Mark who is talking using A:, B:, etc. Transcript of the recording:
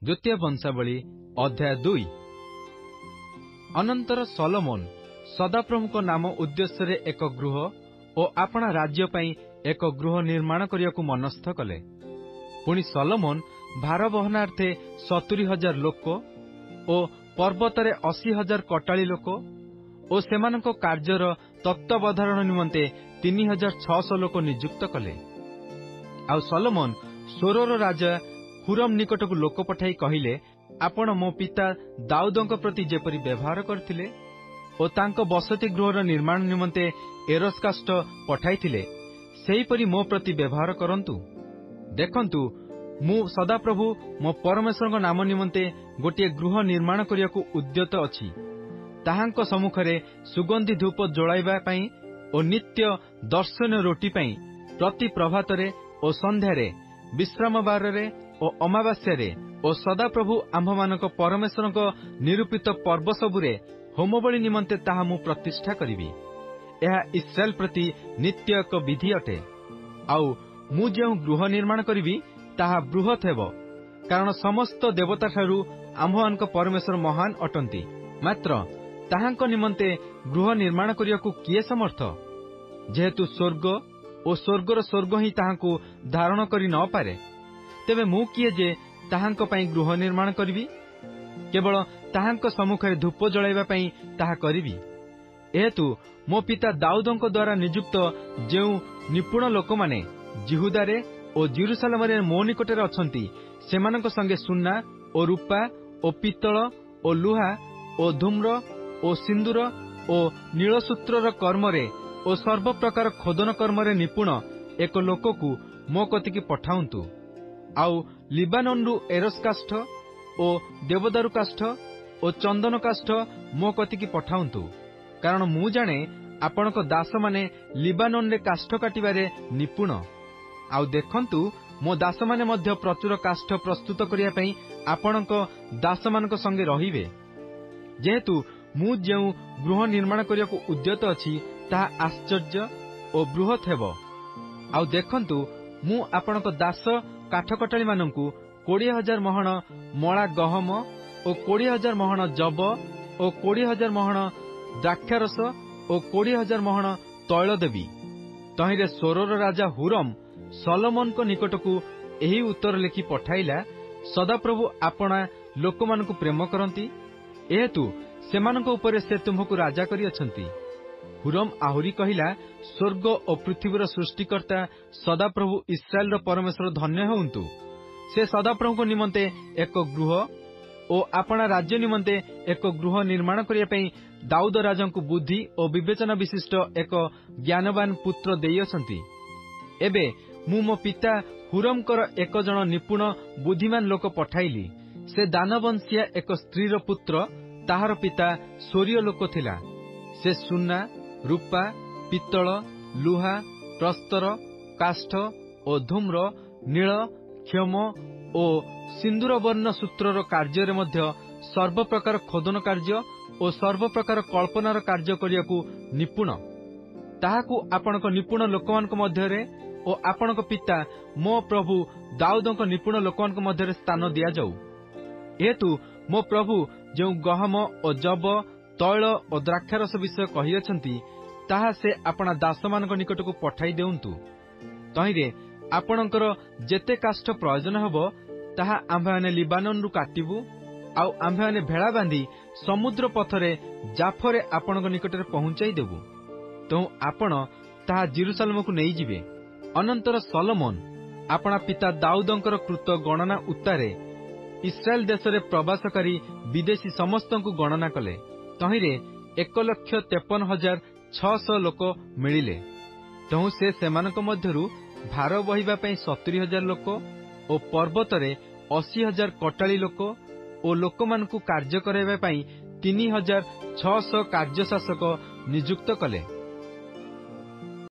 A: द्वितीय वंशावली अध्याय 2। अनंतर सलोमन सदाप्रभुଙ୍କ नाम उद्देश्य एक गृह और आपणा राज्य पई एक गृह निर्माण करियाकु मनस्थ कले। पुणी सलोमन भार बहनार्थे 70,000 लोक और पर्वतरे 80,000 कटाली लोक और सेमानक कार्यर तत्वावधारण निमंते 3,600 लोक नियुक्त कले। आ सलोमन सोरोर राजा हुरम निकटकु लोक पठाई कहिले, आपण मो पिता दाऊदଙ୍କ प्रति जेपरि व्यवहार करथिले और तांको बसति गृहर निर्माण निमंते एरोस काष्ठ पठाइथिले सेहीपरि मो प्रति व्यवहार करंतु। देखंतु मु सदाप्रभु मो परमेश्वरଙ୍କ नाम निमंते गोटे गृह निर्माण करियाकु उद्यत अछि। ताहांको सम्मुखरे सुगंधी धूप जोड़ाइबा पई और नित्य दर्शनीय रोटी पई प्रति प्रभातरे और संध्यारे विश्राम बाररे और अमावास्यारे और सदाप्रभु आम्भमानक परमेश्वरଙ୍କ निरूपित पर्व सबुरे होमबलि निमंते ताहा मु प्रतिष्ठा करिवि। एहा इस्राएल प्रति नित्य एक विधि अटे। आउ मु जेउ गृह निर्माण करिवि ताहा बृहत हेबो, कारण समस्त देवता ठारू आम्भमानक परमेश्वर महान अटंती। मात्र ताहांको निमंते गृह निर्माण करियाकु किए समर्थ? जेहेतु स्वर्ग और स्वर्गर स्वर्ग ही ताहांकु धारण करि न पारे, तेबे मु किए जे ताहांको पई गृह निर्माण करिवि? केवल ताहांको सम्मुखरे धूप जळाइबा पई ताहा करिवि। एहेतु मो पिता दाऊदଙ୍କ द्वारा नियुक्त जेउ निपुण लोक माने जिहुदारे और जेरुसलेमरे मो निकटरे अछंती, सेमानक संगे सुन्ना और रूपा और पित्तल और लुहा और धूम्र और सिंदूर और नीलसूत्रर कर्मरे और सर्व प्रकार खोदन कर्मरे निपुण एक लोककु मो कतिकी पठाउंतु। आउ लिबानोनरु एरोस काष्ठ और देवदारु काष्ठ और चंदन काष्ठ मो कतिकी पठाउंतु, कारण मु जाने आपणक दास माने लिबानोन रे काष्ठ काटिबारे निपुण। आउ देखंतु मो दास माने मध्य प्रचुर काष्ठ प्रस्तुत करिया पई आपणक दास मानक संगे रहिबे। जेहेतु मु जेउ गृह निर्माण करियाकु उद्यत अछि ताहा आश्चर्य और बृहत हेबो। आउ देखंतु मु आपणक दास काठकटाली मानंकु 20,000 महण मळा गहम और 20,000 महण जब और 20,000 महण द्राक्षारस और 20,000 महण तैल देवी। तहिरे सोरोर राजा हुरम सलोमन निकटकु एही उत्तर लिखि पठाइला, सदाप्रभु आपणा लोकमानकु प्रेम करंती, एहेतु सेमानक उपरे से तुमकु राजा करि अछंती। हुरम आहुरी कहिला, स्वर्ग और पृथ्वीर सृष्टिकर्ता सदाप्रभु इस्राएल परमेश्वर धन्य होउंतु। से सदाप्रभु निमंते एक गृह और आपणा राज्य निमंते एक गृह निर्माण करिया पई दाऊद राजांकु बुद्धि और विवेचना विशिष्ट एक ज्ञानवान पुत्र देई अछंती। एबे मु मो पिता हुरमकर एक जन निपुण बुद्धिमान लोक पठाइली। से दानवंशिया एक स्त्रीर पुत्र, ताहार पिता सोरिय लोक थिला। से सुन्ना, रूपा, पित्तल, लुहा, प्रस्तर, काष्ठ और धूम्र, नील, क्षम और सिंदूर वर्ण सूत्रर कार्य मध्य सर्व प्रकार खोदन कार्य और सर्व प्रकार कल्पनार कार्य करियाकु निपुण। ताहाकु आपणक निपुण लोकमानक मध्यरे और आपणक पिता मो प्रभु दाऊदଙ୍କ निपुण लोकमानक मध्यरे स्थान दिया जाऊ। एहेतु मो प्रभु जो गहम और जब तैल और द्राक्षारस विषय कहि अछंती, ताहा से आपणा दासमानक निकटकु पठाई देउंतु। तहिरे आपणकर जेते काष्ठ प्रयोजन हबो ताहा आम्भेमाने लिबानोनरु काटिबु। आउ आम्भेमाने भेड़ा बांधी समुद्र पथरे जाफरे आपणक निकटरे पहुंचाई देबु। तो आपण ताहा जेरुसलेमकु नेई जिवे। अनंतर सलोमन आपणा पिता दाऊदଙ୍କର कृत गणना उतारे इस्राएल देशरे प्रवासकारी विदेशी समस्तଙ୍କୁ गणना कले। तहिरे 1,53,600 लोक मिलिले। तहु से सेमानक मध्यरु भार बहिबा पई 70,000 लोक और पर्वतरे 80,000 कटाली लोक और लोकमानकु कार्य कराइबा पई 3,600 कार्यशासक नियुक्त कले।